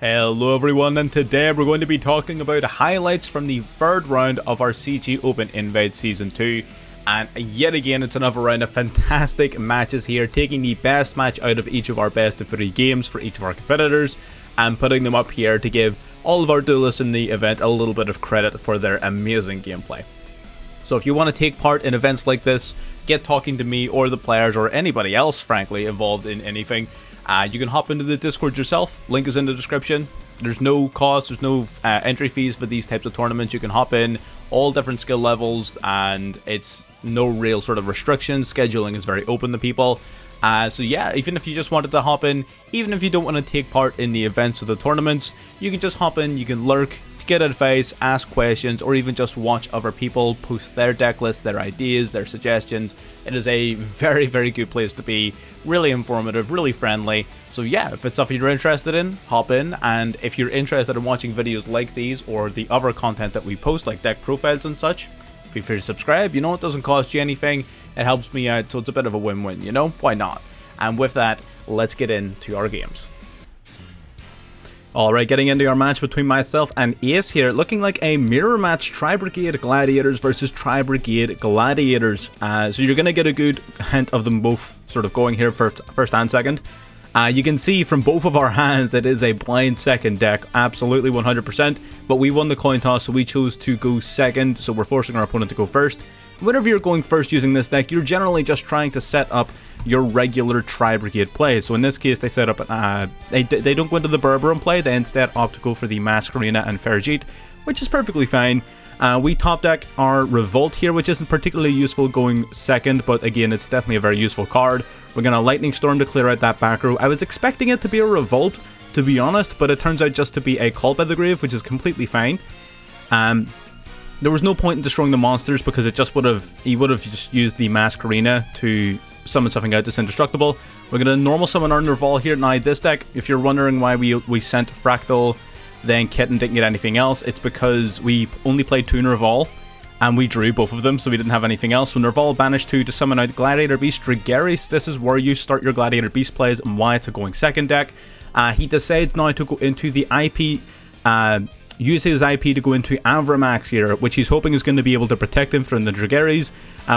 Hello everyone, and today we're going to be talking about highlights from the third round of our CG Open Invade Season 2. And yet again, it's another round of fantastic matches here, taking the best match out of each of our best of 3 games for each of our competitors, and putting them up here to give all of our duelists in the event a little bit of credit for their amazing gameplay. So if you want to take part in events like this, get talking to me or the players or anybody else, frankly, involved in anything, you can hop into the Discord yourself. Link is in the description. There's no cost, there's no entry fees for these types of tournaments. You can hop in, all different skill levels, and it's no real sort of restrictions. Scheduling is very open to people. So yeah, even if you just wanted to hop in, even if you don't want to take part in the events or the tournaments, you can just hop in, you can lurk, get advice, ask questions, or even just watch other people post their deck lists, their ideas, their suggestions. It is a very, very good place to be. Really informative, really friendly. So yeah, if it's something you're interested in, hop in. And if you're interested in watching videos like these or the other content that we post, like deck profiles and such, feel free to subscribe. You know, it doesn't cost you anything. It helps me out, so it's a bit of a win-win, you know? Why not? And with that, let's get into our games. Alright, getting into our match between myself and Ace here, looking like a mirror match, Tri-Brigade Gladiators versus Tri-Brigade Gladiators. So you're going to get a good hint of them both sort of going here first and second. You can see from both of our hands it is a blind second deck, absolutely 100%, but we won the coin toss, so we chose to go second, so we're forcing our opponent to go first. Whenever you're going first using this deck, you're generally just trying to set up your regular Tri-Brigade play. So in this case, they set up, they don't go into the Berberon play, they instead opt to go for the Masquerena and Ferjit, which is perfectly fine. We top deck our Revolt here, which isn't particularly useful going second, but again, it's definitely a very useful card. We're going to Lightning Storm to clear out that back row. I was expecting it to be a Revolt, to be honest, but it turns out just to be a Call by the Grave, which is completely fine. There was no point in destroying the monsters because it just he would have just used the Masquerena to summon something out that's indestructible. We're going to normal summon our Nerval here. Now this deck, if you're wondering why we sent Fractal, then Kitten didn't get anything else, it's because we only played 2 Nerval and we drew both of them, so we didn't have anything else. So Nerval banished 2 to summon out Gladiator Beast Dragaris. This is where you start your Gladiator Beast plays and why it's a going second deck. He decides now to go into the IP, use his IP to go into Avramax here, which he's hoping is going to be able to protect him from the Dragaris.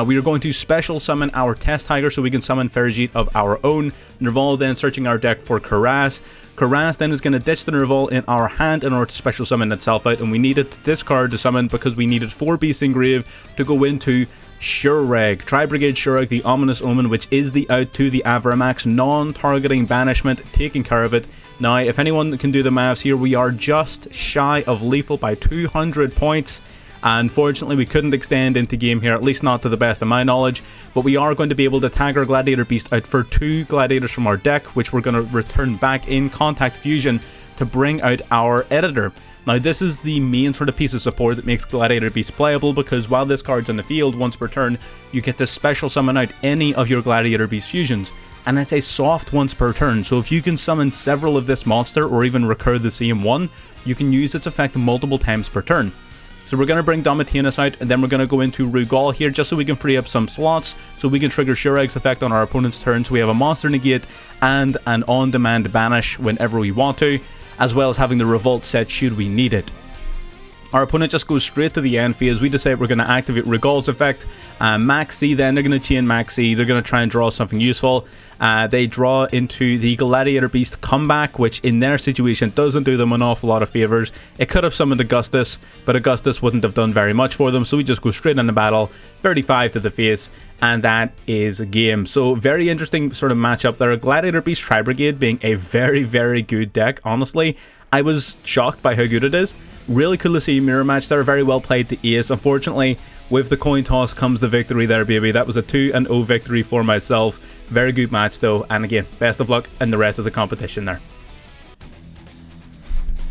We are going to special summon our Test Tiger so we can summon Ferjit of our own. Nerval then searching our deck for Karas. Karas then is going to ditch the Nerval in our hand in order to special summon itself out, and we needed to discard to summon because we needed 4 Beasts in Grave to go into Shureg, Tri-Brigade Shureg, the Ominous Omen, which is the out to the Avramax, non-targeting banishment, taking care of it. Now, if anyone can do the maths here, we are just shy of lethal by 200 points. Unfortunately, we couldn't extend into game here, at least not to the best of my knowledge, but we are going to be able to tag our Gladiator Beast out for 2 Gladiators from our deck, which we're going to return back in Contact Fusion to bring out our Editor. Now, this is the main sort of piece of support that makes Gladiator Beast playable, because while this card's in the field, once per turn, you get to special summon out any of your Gladiator Beast fusions. And it's a soft once per turn, so if you can summon several of this monster, or even recur the same one, you can use its effect multiple times per turn. So we're going to bring Domitianus out, and then we're going to go into Rugal here, just so we can free up some slots, so we can trigger Shureg's effect on our opponent's turn, so we have a monster negate, and an on-demand banish whenever we want to, as well as having the Revolt set should we need it. Our opponent just goes straight to the end phase. We decide we're going to activate Rugal's effect. Maxi, then they're going to chain Maxi. They're going to try and draw something useful. They draw into the Gladiator Beast comeback, which in their situation doesn't do them an awful lot of favors. It could have summoned Augustus, but Augustus wouldn't have done very much for them, so we just go straight into battle. 35 to the face, and that is a game. So very interesting sort of matchup there. Gladiator Beast Tri-Brigade being a very, very good deck, honestly. I was shocked by how good it is. Really cool to see mirror match there. Very well played to Ace. Unfortunately, with the coin toss comes the victory there, baby. That was a 2-0 victory for myself. Very good match though, and again, best of luck in the rest of the competition there.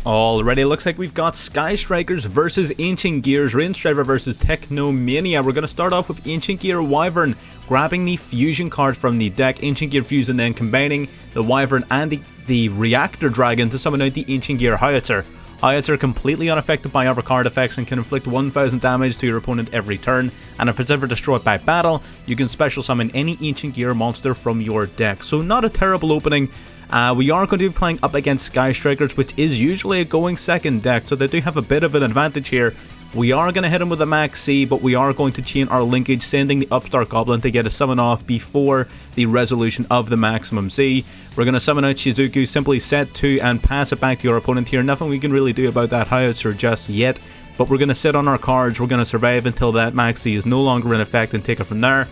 Alrighty, looks like we've got Sky Strikers versus Ancient Gears, Range Driver versus Technomania. We're going to start off with Ancient Gear Wyvern, grabbing the fusion card from the deck. Ancient Gear Fusion then combining the Wyvern and the Reactor Dragon to summon out the Ancient Gear Howitzer. Howitzer completely unaffected by other card effects and can inflict 1000 damage to your opponent every turn, and if it's ever destroyed by battle, you can special summon any Ancient Gear monster from your deck. So not a terrible opening. We are going to be playing up against Sky Strikers, which is usually a going second deck, so they do have a bit of an advantage here. We are going to hit him with a Max C, but we are going to chain our linkage, sending the Upstart Goblin to get a summon off before the resolution of the maximum C. We're going to summon out Shizuku, simply set 2 and pass it back to your opponent here. Nothing we can really do about that howitzer just yet, but we're going to sit on our cards. We're going to survive until that Max C is no longer in effect and take it from there.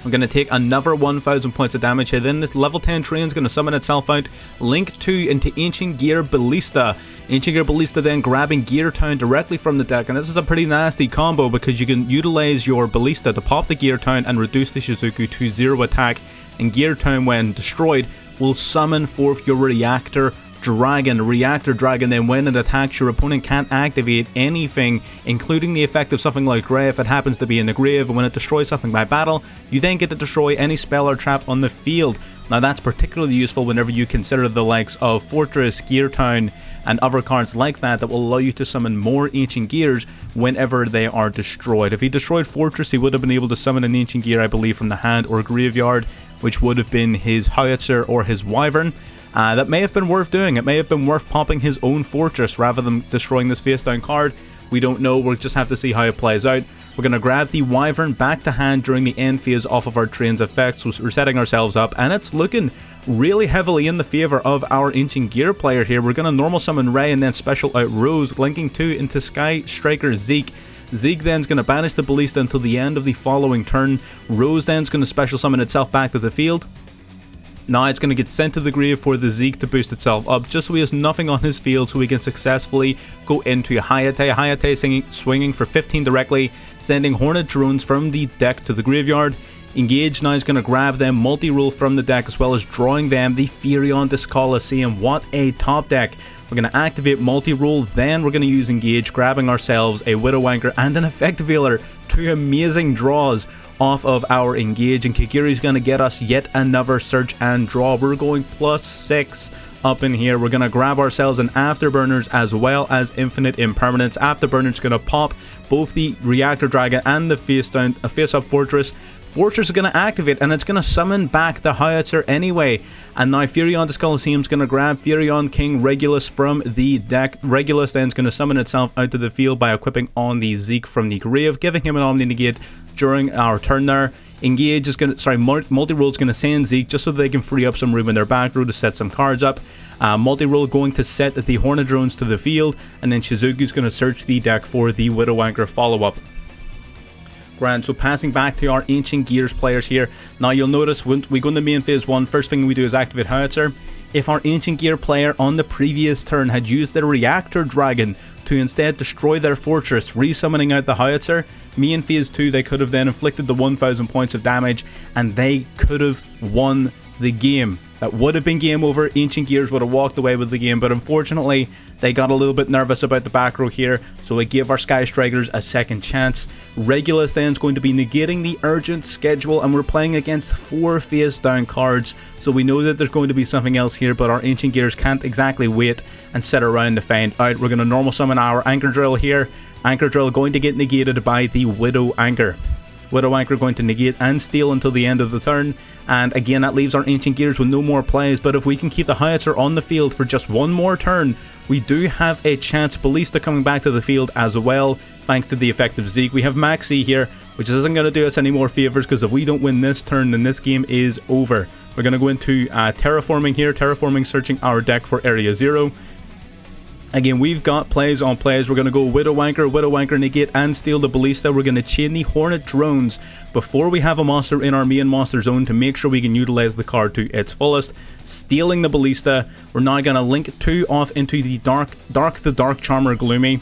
We're going to take another 1000 points of damage here. Then this level 10 train is going to summon itself out. Link 2 into Ancient Gear Ballista. Ancient Gear Ballista then grabbing Gear Town directly from the deck. And this is a pretty nasty combo because you can utilize your Ballista to pop the Gear Town and reduce the Shizuku to 0 attack. And Gear Town, when destroyed, will summon forth your Reactor Dragon. Reactor Dragon, then when it attacks, your opponent can't activate anything, including the effect of something like Grey if it happens to be in the grave. And when it destroys something by battle, you then get to destroy any spell or trap on the field. Now that's particularly useful whenever you consider the likes of Fortress, Gear Town, and other cards like that will allow you to summon more Ancient Gears whenever they are destroyed. If he destroyed Fortress, he would have been able to summon an Ancient Gear, I believe, from the hand or graveyard, which would have been his Howitzer or his Wyvern. That may have been worth doing. It may have been worth popping his own Fortress rather than destroying this face down card. We don't know. We'll just have to see how it plays out. We're going to grab the Wyvern back to hand during the end phase off of our train's effects. So we're setting ourselves up, and it's looking really heavily in the favor of our Ancient Gear player here. We're going to normal summon Ray and then special out Rose, linking 2 into Sky Striker Zeke. Zeke then's going to banish the Ballista until the end of the following turn. Rose then's going to special summon itself back to the field. Now it's going to get sent to the grave for the Zeke to boost itself up, just so he has nothing on his field, so he can successfully go into Hayate. Hayate swinging for 15 directly, sending Hornet drones from the deck to the graveyard. Engage now is going to grab them multi-rule from the deck, as well as drawing them the Furion's Coliseum. What a top deck. We're going to activate multi-rule, then we're going to use Engage, grabbing ourselves a Widow Anchor and an Effect Veiler. 2 amazing draws off of our Engage, and Kikiri's going to get us yet another search and draw. We're going +6 up in here. We're going to grab ourselves an Afterburners as well as Infinite Impermanence. Afterburners going to pop both the Reactor Dragon and the face-up Fortress. Fortress is going to activate, and it's going to summon back the Howitzer anyway. And now Furion's Coliseum is going to grab Furion King Regulus from the deck. Regulus then is going to summon itself out to the field by equipping on the Zeke from the grave, giving him an Omni Negate during our turn there. Engage is going to, multi-rule is going to send Zeke just so they can free up some room in their back row to set some cards up. Multi-rule going to set the Hornet drones to the field, and then Shizuku's going to search the deck for the Widow Anchor follow-up. Grand. So passing back to our Ancient Gears players here. Now you'll notice when we go into main phase 1, first thing we do is activate Howitzer. If our Ancient Gear player on the previous turn had used their Reactor Dragon to instead destroy their Fortress, resummoning out the Howitzer, main phase 2 they could have then inflicted the 1000 points of damage, and they could have won the game. That would have been game over. Ancient Gears would have walked away with the game, but unfortunately they got a little bit nervous about the back row here, so it gave our Sky Strikers a second chance. Regulus then is going to be negating the urgent schedule, and we're playing against 4 face down cards, so we know that there's going to be something else here, but our Ancient Gears can't exactly wait and sit around to find out. We're going to normal summon our Anchor Drill here. Anchor Drill going to get negated by the Widow Anchor. Widow Anchor going to negate and steal until the end of the turn, and again that leaves our Ancient Gears with no more plays. But if we can keep the Howitzer on the field for just one more turn, we do have a chance. Ballista coming back to the field as well, thanks to the effective Zeke. We have Maxi here, which isn't going to do us any more favours, because if we don't win this turn, then this game is over. We're going to go into Terraforming here, searching our deck for Area 0. Again, we've got plays on plays. We're going to go Widow Anchor, negate and steal the Ballista. We're going to chain the Hornet drones before we have a monster in our main monster zone to make sure we can utilize the card to its fullest. Stealing the Ballista, we're now going to link 2 off into the Dark Charmer Gloomy.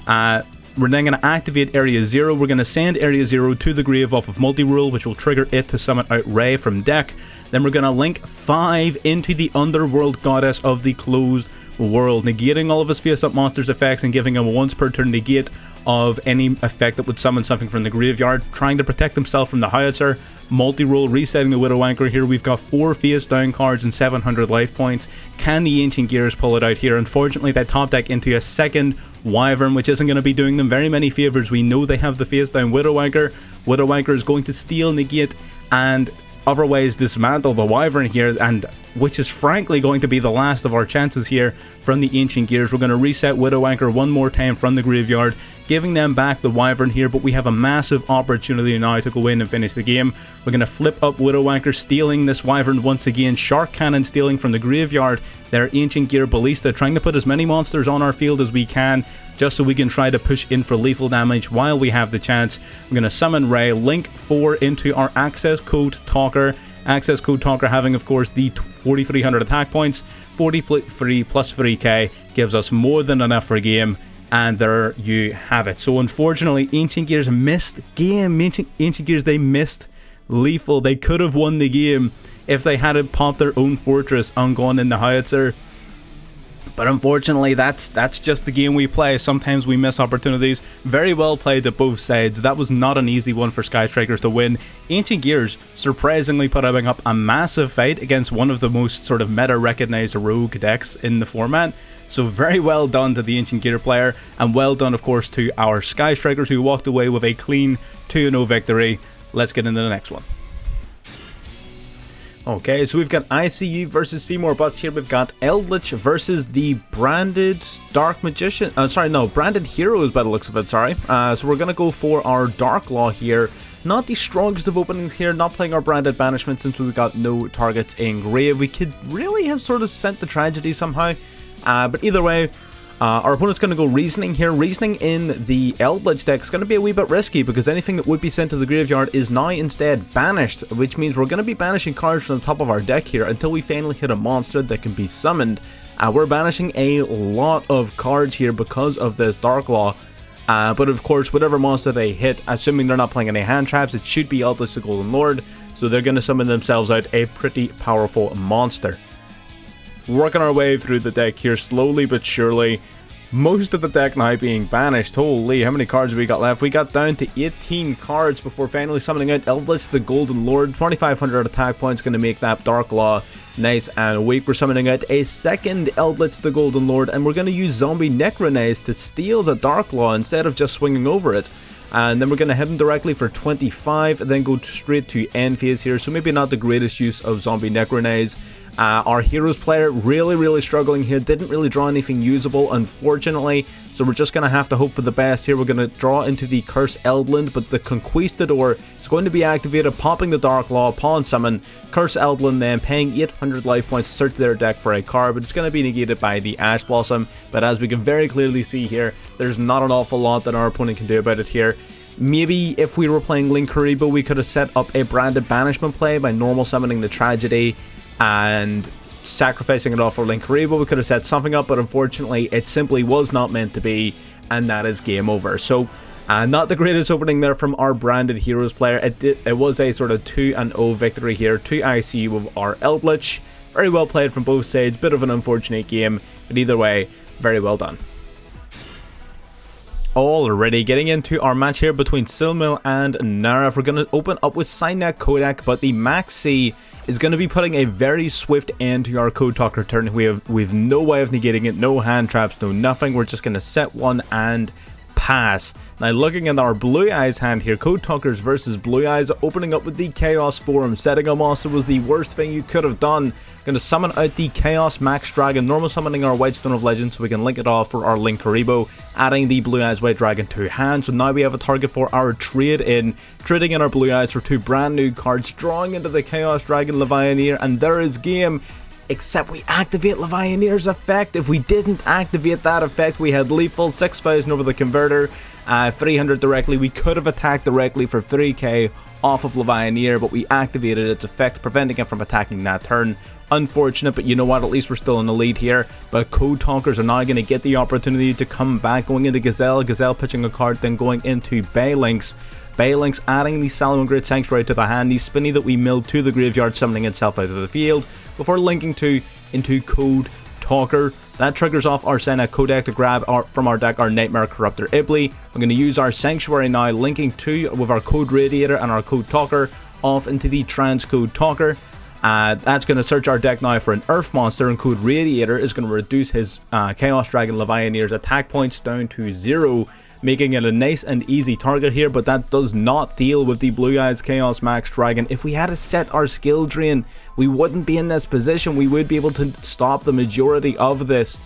We're then going to activate Area 0. We're going to send Area 0 to the grave off of multi-rule, which will trigger it to summon out Ray from deck. Then we're going to link 5 into the Underworld Goddess of the Closed World, negating all of his face-up monsters' effects and giving him a once per turn negate of any effect that would summon something from the graveyard, trying to protect himself from the Howitzer. Multi-role, resetting the Widow Anchor here. We've got 4 face-down cards and 700 life points. Can the Ancient Gears pull it out here? Unfortunately, they top deck into a second Wyvern, which isn't going to be doing them very many favours. We know they have the face-down Widow Anchor. Widow Anchor is going to steal, negate, and otherwise dismantle the Wyvern here, and which is frankly going to be the last of our chances here from the Ancient Gears. We're going to reset Widow Anchor one more time from the graveyard, giving them back the Wyvern here, but we have a massive opportunity now to go in and finish the game. We're going to flip up Widow Anchor, stealing this Wyvern once again. Shark Cannon stealing from the graveyard their Ancient Gear Ballista, trying to put as many monsters on our field as we can, just so we can try to push in for lethal damage while we have the chance. We're going to summon Ray, link 4 into our access code Talker. Access code Talker having, of course, the 4,300 attack points. 43 plus 3k gives us more than enough for a game. And there you have it. So unfortunately, Ancient Gears missed game. Ancient Gears, they missed lethal. They could have won the game if they hadn't popped their own fortress and gone in the howitzer. But unfortunately, that's just the game we play. Sometimes we miss opportunities. Very well played at both sides. That was not an easy one for Sky Strikers to win. Ancient Gears surprisingly putting up a massive fight against one of the most sort of meta-recognized rogue decks in the format. So very well done to the Ancient Gear player, and well done, of course, to our Sky Strikers who walked away with a clean 2-0 victory. Let's get into the next one. Okay, so we've got ICU versus Seymour Butts here. We've got Eldritch versus the branded Dark Magician. Branded Heroes by the looks of it, sorry. So we're going to go for our Dark Law here. Not the strongest of openings here, not playing our branded banishment since we've got no targets in grave. We could really have sort of sent the tragedy somehow. But either way, our opponent's going to go Reasoning here. Reasoning in the Eldritch deck is going to be a wee bit risky because anything that would be sent to the graveyard is now instead banished, which means we're going to be banishing cards from the top of our deck here until we finally hit a monster that can be summoned. We're banishing a lot of cards here because of this Dark Law. But of course, whatever monster they hit, assuming they're not playing any hand traps, it should be Eldritch the Golden Lord. So they're going to summon themselves out a pretty powerful monster. Working our way through the deck here slowly but surely. Most of the deck now being banished. Holy, how many cards have we got left? We got down to 18 cards before finally summoning out Eldritch the Golden Lord. 2,500 attack points going to make that Dark Law nice and weak. We're summoning out a second Eldritch the Golden Lord, and we're going to use Zombie Necronase to steal the Dark Law instead of just swinging over it. And then we're going to hit him directly for 25 and then go straight to end phase here. So maybe not the greatest use of Zombie Necronase. Our Heroes player really struggling here. Didn't really draw anything usable, unfortunately. So we're just going to have to hope for the best here. We're going to draw into the Curse Eldland, but the Conquistador is going to be activated, popping the Dark Law upon summon. Curse Eldland then paying 800 life points to search their deck for a card, but it's going to be negated by the Ash Blossom. But as we can very clearly see here, there's not an awful lot that our opponent can do about it here. Maybe if we were playing Link Karibo, we could have set up a branded banishment play by normal summoning the Tragedy and sacrificing it off for Link Karibo. We could have set something up, but unfortunately it simply was not meant to be, and that is game over. So not the greatest opening there from our branded Heroes player. It was a sort of 2-0 victory here to ICU with our Eldritch. Very well played from both sides. Bit of an unfortunate game, but either way, very well done. Already getting into our match here between Silmil and Narif. We're going to open up with Signet Kodak, but the Max C is going to be putting a very swift end to our Code Talker turn. We've no way of negating it, no hand traps, no nothing. We're just going to set one and pass. Now looking at our Blue Eyes hand here, Code Talkers versus Blue Eyes, opening up with the Chaos Forum. Setting a monster was the worst thing you could have done. Going to summon out the Chaos Max Dragon, normal summoning our White Stone of Legend so we can link it off for our Link Karibo, adding the Blue Eyes White Dragon to hand. So now we have a target for our trading in our Blue Eyes for 2 brand new cards, drawing into the Chaos Dragon Levianeer, and there is game. Except we activate Levianeer's effect. If we didn't activate that effect, we had lethal, 6,000 over the converter, 300 directly. We could have attacked directly for 3k off of Levianeer, but we activated its effect, preventing it from attacking that turn. Unfortunate, but you know what, at least we're still in the lead here. But Code Talkers are now going to get the opportunity to come back, going into Gazelle pitching a card, then going into Baylynx. Baylynx adding the Salomon Great Sanctuary to the hand, the Spinny that we milled to the graveyard, summoning itself out of the field, before linking into Code Talker. That triggers off our Signet Kodak to grab from our deck our Nightmare Corruptor Ibly. We're going to use our Sanctuary now, linking with our Code Radiator and our Code Talker off into the Trans Code Talker. That's going to search our deck now for an Earth monster, and Code Radiator is going to reduce his Chaos Dragon Levianeer's attack points down to 0. making it a nice and easy target here, but that does not deal with the Blue Eyes Chaos Max Dragon. If we had to set our skill drain, we wouldn't be in this position. We would be able to stop the majority of this.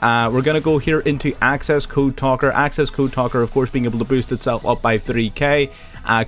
We're going to go here into Access Code Talker. Access Code Talker, of course, being able to boost itself up by 3k.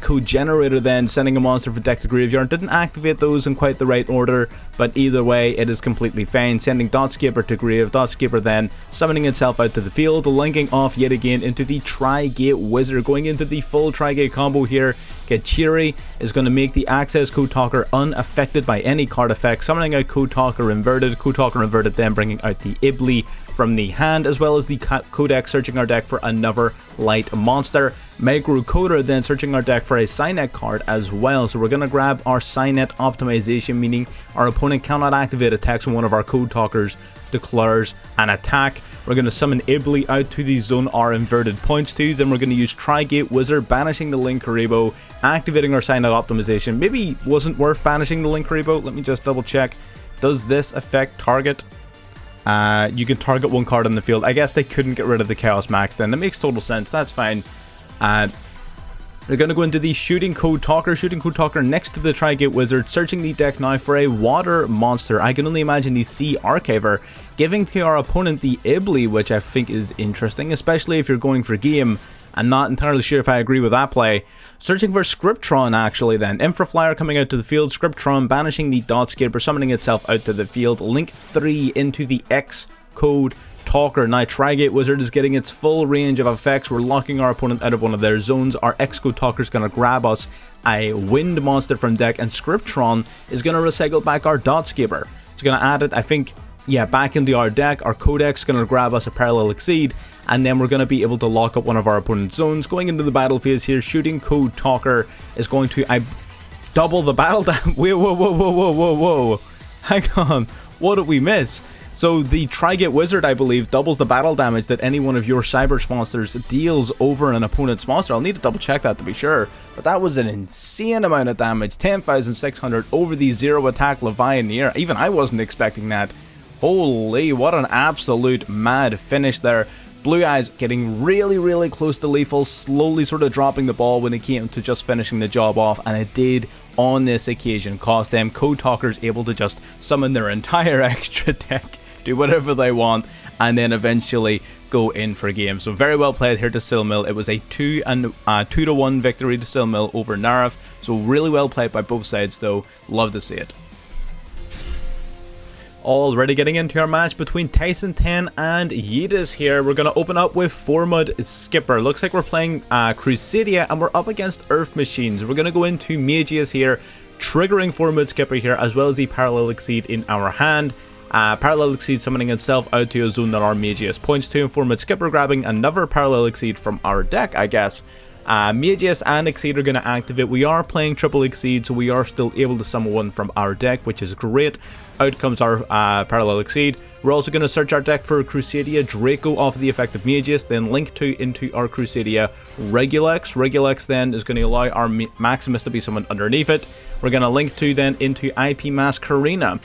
Code Generator then, sending a monster from deck to graveyard. Didn't activate those in quite the right order, but either way, it is completely fine. Sending Dot Skipper to grave. Dot Skipper then summoning itself out to the field, linking off yet again into the Tri-Gate Wizard. Going into the full Tri-Gate combo here. Get Cheery is going to make the Access Code Talker unaffected by any card effect, summoning out Code Talker Inverted. Code Talker Inverted then bringing out the Ibly from the hand, as well as the Codex, searching our deck for another light monster. Micro Coder then searching our deck for a Cynet card as well. So we're going to grab our Cynet optimization, meaning our opponent cannot activate attacks when one of our Code Talkers declares an attack. We're going to summon Ibly out to the zone our inverted points to. Then we're going to use Tri-Gate Wizard, banishing the Linkuriboh, activating our Cynet optimization. Maybe wasn't worth banishing the Linkuriboh. Let me just double check. Does this affect target? You can target one card on the field. I guess they couldn't get rid of the Chaos Max then. That makes total sense. That's fine. We're going to go into the Shooting Code Talker. Shooting Code Talker next to the Tri-Gate Wizard, searching the deck now for a water monster. I can only imagine the Sea Archiver, giving to our opponent the Ibly, which I think is interesting, especially if you're going for game. I'm not entirely sure if I agree with that play. Searching for Scriptron, actually, then. Infraflyer coming out to the field. Scriptron banishing the Dot Skipper, summoning itself out to the field. Link 3 into the X Code Talker. Now, Tri-Gate Wizard is getting its full range of effects. We're locking our opponent out of one of their zones. Our X Code Talker is going to grab us a Wind monster from deck, and Scriptron is going to recycle back our Dot Skipper. It's going to add it, I think, yeah, back into our deck. Our Codex is going to grab us a Parallel Exceed, and then we're going to be able to lock up one of our opponent's zones. Going into the battle phase here, Shooting Code Talker is going to double the battle damage. Whoa. Hang on. What did we miss? So the Tri-Gate Wizard, I believe, doubles the battle damage that any one of your Cyber monsters deals over an opponent's monster. I'll need to double check that to be sure. But that was an insane amount of damage. 10,600 over the 0 attack Levianeer. Even I wasn't expecting that. Holy, what an absolute mad finish there. Blue Eyes getting really close to lethal, slowly sort of dropping the ball when it came to just finishing the job off, and it did on this occasion, cost them Code Talkers able to just summon their entire extra deck, do whatever they want, and then eventually go in for game. So very well played here to Silmill. It was a 2-1 victory to Silmill over Narif, so really well played by both sides though. Love to see it. Already getting into our match between Tyson 10 and Yeetus here. We're going to open up with Formud Skipper. Looks like we're playing Crusadia, and we're up against Earth Machines. We're going to go into Magius here, triggering Formud Skipper here, as well as the Parallel Exceed in our hand. Parallel Exceed summoning itself out to a zone that our Magius points to, and Formud Skipper grabbing another Parallel Exceed from our deck, I guess. Magius and Exceed are going to activate. We are playing triple Exceed, so we are still able to summon one from our deck, which is great. Out comes our Parallel Exceed. We're also going to search our deck for Crusadia Draco off of the effect of Magius, then link into our Crusadia Regulex. Regulex then is going to allow our Maximus to be summoned underneath it. We're going to link then into IP Masquerena.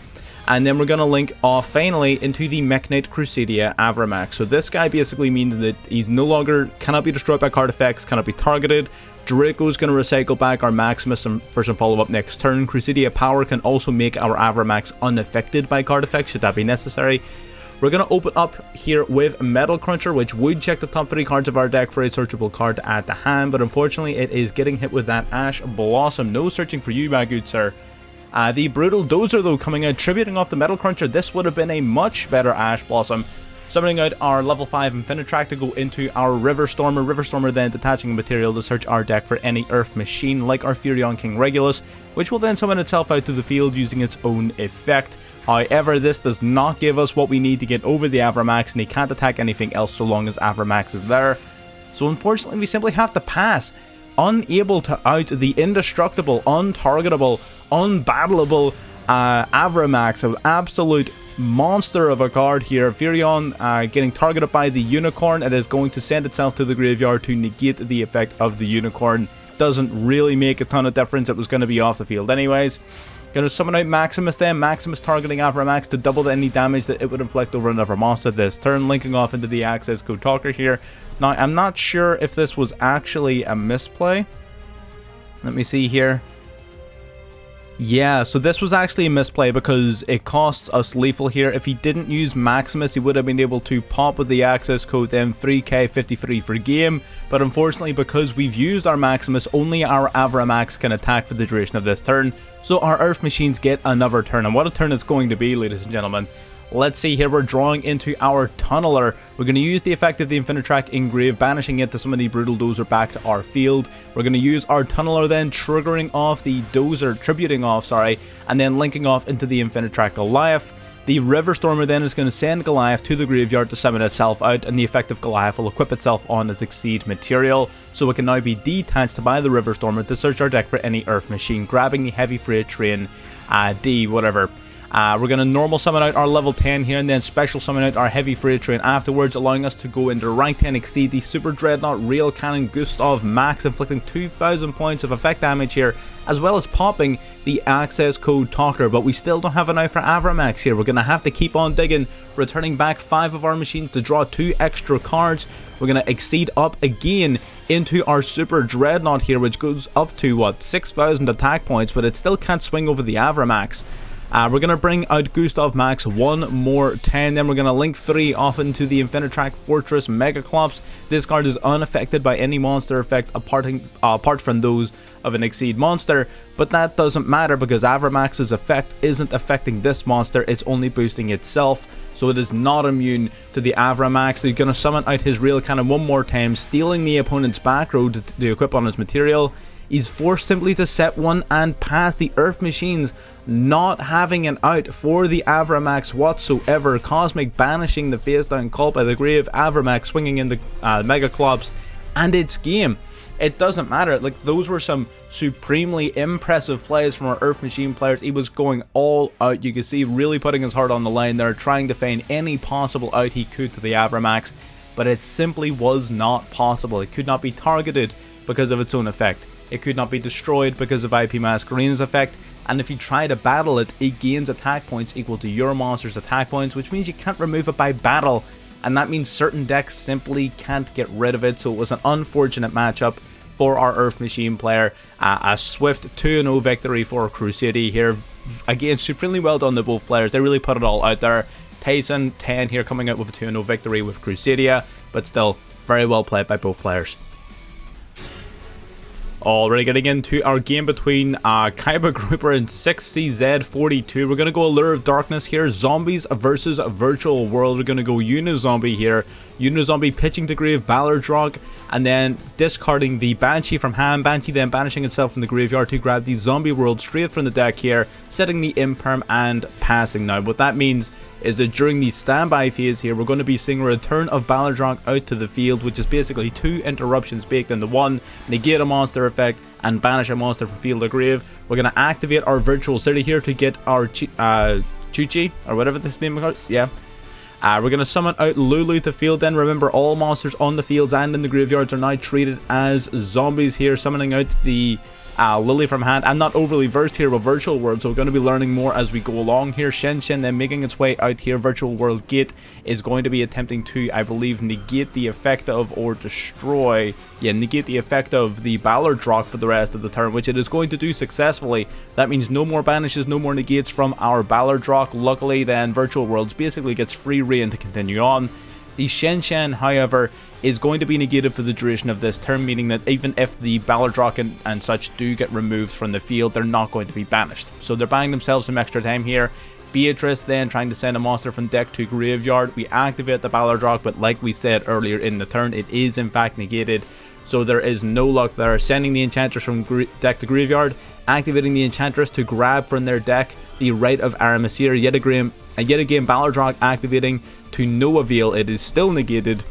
And then we're going to link off finally into the Mekk-Knight Crusadia Avramax. So this guy basically means that he's no longer cannot be destroyed by card effects, cannot be targeted. Draco's going to recycle back our Maximus for some follow-up next turn. Crusadia Power can also make our Avramax unaffected by card effects should that be necessary. We're going to open up here with Metal Cruncher, which would check the top 3 cards of our deck for a searchable card to add to hand, but unfortunately it is getting hit with that Ash Blossom. No searching for you, my good sir. The Brutal Dozer, though, coming out, tributing off the Metal Cruncher. This would have been a much better Ash Blossom. Summoning out our level 5 Infinitrack to go into our River Stormer. River Stormer then detaching a material to search our deck for any Earth Machine, like our Furion King Regulus, which will then summon itself out to the field using its own effect. However, this does not give us what we need to get over the Avramax, and he can't attack anything else so long as Avramax is there. So unfortunately, we simply have to pass. Unable to out the indestructible, untargetable, unbattleable Avramax, an absolute monster of a card here. Furion getting targeted by the Unicorn. It is going to send itself to the graveyard to negate the effect of the Unicorn. Doesn't really make a ton of difference. It was going to be off the field anyways. Gonna summon out Maximus then. Maximus targeting Avramax to double any damage that it would inflict over another monster this turn, linking off into the access code talker here. Now, I'm not sure if this was actually a misplay. Let me see here. Yeah, so this was actually a misplay because it costs us lethal here. If he didn't use Maximus, he would have been able to pop with the access code then 3k53 for game. But unfortunately, because we've used our Maximus, only our Avramax can attack for the duration of this turn. So our Earth Machines get another turn. And what a turn it's going to be, ladies and gentlemen. Let's see here, we're drawing into our Tunneler. We're going to use the effect of the Infinitrack Engrave, banishing it to summon the Brutal Dozer back to our field. We're going to use our Tunneler then, triggering off the Dozer, tributing off, sorry, and then linking off into the Infinitrack Goliath. The River Stormer then is going to send Goliath to the graveyard to summon itself out, and the effect of Goliath will equip itself on its Exceed material, so it can now be detached by the River Stormer to search our deck for any Earth Machine, grabbing the Heavy Freight Train D, whatever. We're going to normal summon out our level 10 here and then special summon out our Heavy Freight Train afterwards, allowing us to go into rank 10 Exceed the Super Dreadnought Rail Cannon Gustav Max, inflicting 2,000 points of effect damage here, as well as popping the access code talker. But we still don't have enough for Avramax here. We're going to have to keep on digging, returning back 5 of our machines to draw 2 extra cards. We're going to Exceed up again into our Super Dreadnought here, which goes up to, what, 6,000 attack points, but it still can't swing over the Avramax. We're going to bring out Gustav Max one more time, then we're going to link 3 off into the Infinitrack Fortress Megaclops. This card is unaffected by any monster effect apart from those of an Exceed monster, but that doesn't matter because Avramax's effect isn't affecting this monster, it's only boosting itself, so it is not immune to the Avramax. So he's going to summon out his Rail Cannon one more time, stealing the opponent's back row to equip on his material. He's forced simply to set one and pass the Earth Machines, not having an out for the Avramax whatsoever. Cosmic banishing the face down cult by the grave, Avramax swinging in the Megaclops, and it's game. It doesn't matter, like those were some supremely impressive plays from our Earth Machine players. He was going all out, you can see really putting his heart on the line there, trying to feign any possible out he could to the Avramax, but it simply was not possible. It could not be targeted because of its own effect. It could not be destroyed because of IP Masquerade's effect, and if you try to battle it, it gains attack points equal to your monster's attack points, which means you can't remove it by battle, and that means certain decks simply can't get rid of it. So it was an unfortunate matchup for our Earth Machine player. A swift 2-0 victory for Crusadia here. Again, supremely well done to both players, they really put it all out there. Tyson 10 here coming out with a 2-0 victory with Crusadia, but still very well played by both players. Already getting into our game between Kaiba Grouper and 6CZ42. We're going to go Allure of Darkness here. Zombies versus Virtual World. We're going to go Unizombie here. Unizombie pitching to grave Ballardrog, and then discarding the Banshee from hand. Banshee then banishing itself from the graveyard to grab the Zombie World straight from the deck here, setting the Imperm and passing. Now what that means is that during the standby phase here, we're going to be seeing a return of Ballardrog out to the field, which is basically 2 interruptions baked into one. Negate a monster effect and banish a monster from field or grave. We're going to activate our Virtual City here to get our Chuchi, or whatever this name is, yeah. We're going to summon out Lulu to field then. Remember, all monsters on the fields and in the graveyards are now treated as zombies here. Summoning out the Lily from hand. I'm not overly versed here with Virtual World, so we're going to be learning more as we go along here. Shen then making its way out here. Virtual World Gate is going to be attempting to, I believe, negate the effect of, or destroy, negate the effect of the Ballardrog for the rest of the turn, which it is going to do successfully. That means no more banishes, no more negates from our Ballardrog. Luckily then, Virtual Worlds basically gets free reign to continue on. The Shen, however, is going to be negated for the duration of this turn, meaning that even if the Ballardrog and such do get removed from the field, they're not going to be banished. So they're buying themselves some extra time here. Beatrice then trying to send a monster from deck to graveyard. We activate the Ballardrog, but like we said earlier in the turn, it is in fact negated. So there is no luck there. Sending the Enchantress from deck to graveyard, activating the Enchantress to grab from their deck the Rite of Aramasir. Yet again, Ballardrog activating to no avail. It is still negated.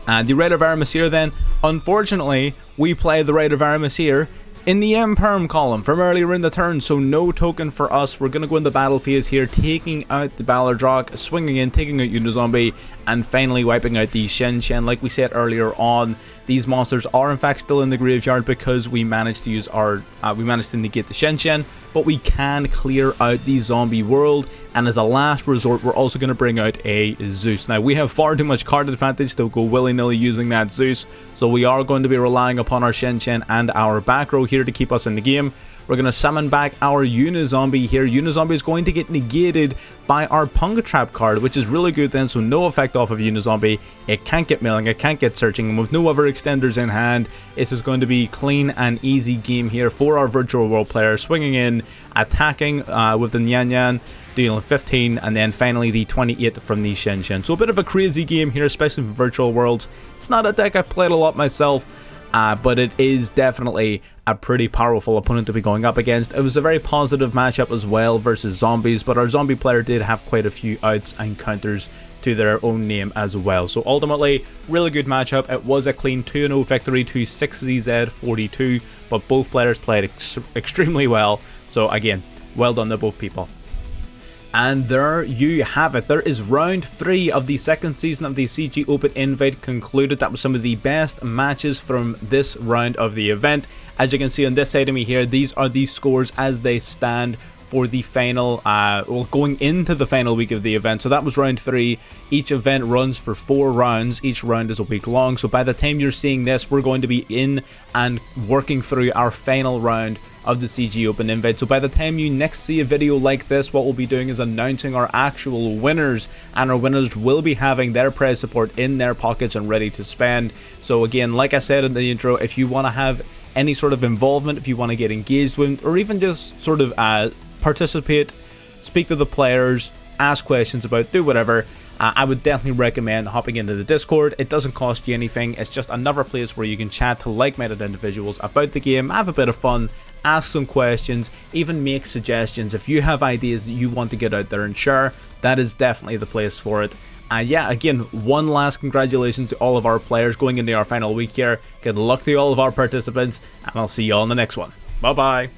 And the Rite of Aramasir then, unfortunately, we play the Rite of Aramasir in the Imperm column from earlier in the turn, so no token for us. We're going to go in the battle phase here, taking out the Ballardrog, swinging in, taking out Unizombie, and finally wiping out the Shen. Like we said earlier on, these monsters are in fact still in the graveyard because we managed to use our we managed to negate the Shen, but we can clear out the zombie world, and as a last resort we're also going to bring out a Zeus. Now we have far too much card advantage to go willy-nilly using that Zeus, so we are going to be relying upon our Shen and our back row here to keep us in the game. We're going to summon back our Unizombie here. Unizombie is going to get negated by our Pungatrap card, which is really good then, so no effect off of Unizombie. It can't get milling, it can't get searching, and with no other extenders in hand, this is going to be clean and easy game here for our virtual world player, swinging in, attacking with the Nyan, dealing 15, and then finally the 28 from the Shen. So a bit of a crazy game here, especially for virtual worlds. It's not a deck I've played a lot myself, but it is definitely a pretty powerful opponent to be going up against. It was a very positive matchup as well versus zombies, but our zombie player did have quite a few outs and counters to their own name as well. So ultimately, really good matchup. It was a clean 2-0 victory to 6ZZ42, but both players played extremely well. So again, well done to both people. And there you have it. There is round 3 of the second season of the CG Open Invite concluded. That was some of the best matches from this round of the event. As you can see on this side of me here, these are the scores as they stand for the final, well, going into the final week of the event. So that was round 3. Each event runs for 4 rounds. Each round is a week long. So by the time you're seeing this, we're going to be in and working through our final round of the CG Open Invite. So by the time you next see a video like this, what we'll be doing is announcing our actual winners, and our winners will be having their prize support in their pockets and ready to spend. So again, like I said in the intro, if you want to have any sort of involvement, if you want to get engaged with, or even just sort of participate, speak to the players, ask questions about, do whatever, I would definitely recommend hopping into the Discord. It doesn't cost you anything. It's just another place where you can chat to like-minded individuals about the game, have a bit of fun, ask some questions, even make suggestions. If you have ideas that you want to get out there and share, that is definitely the place for it. Yeah, again, one last congratulations to all of our players going into our final week here. Good luck to all of our participants, and I'll see you all in the next one. Bye bye.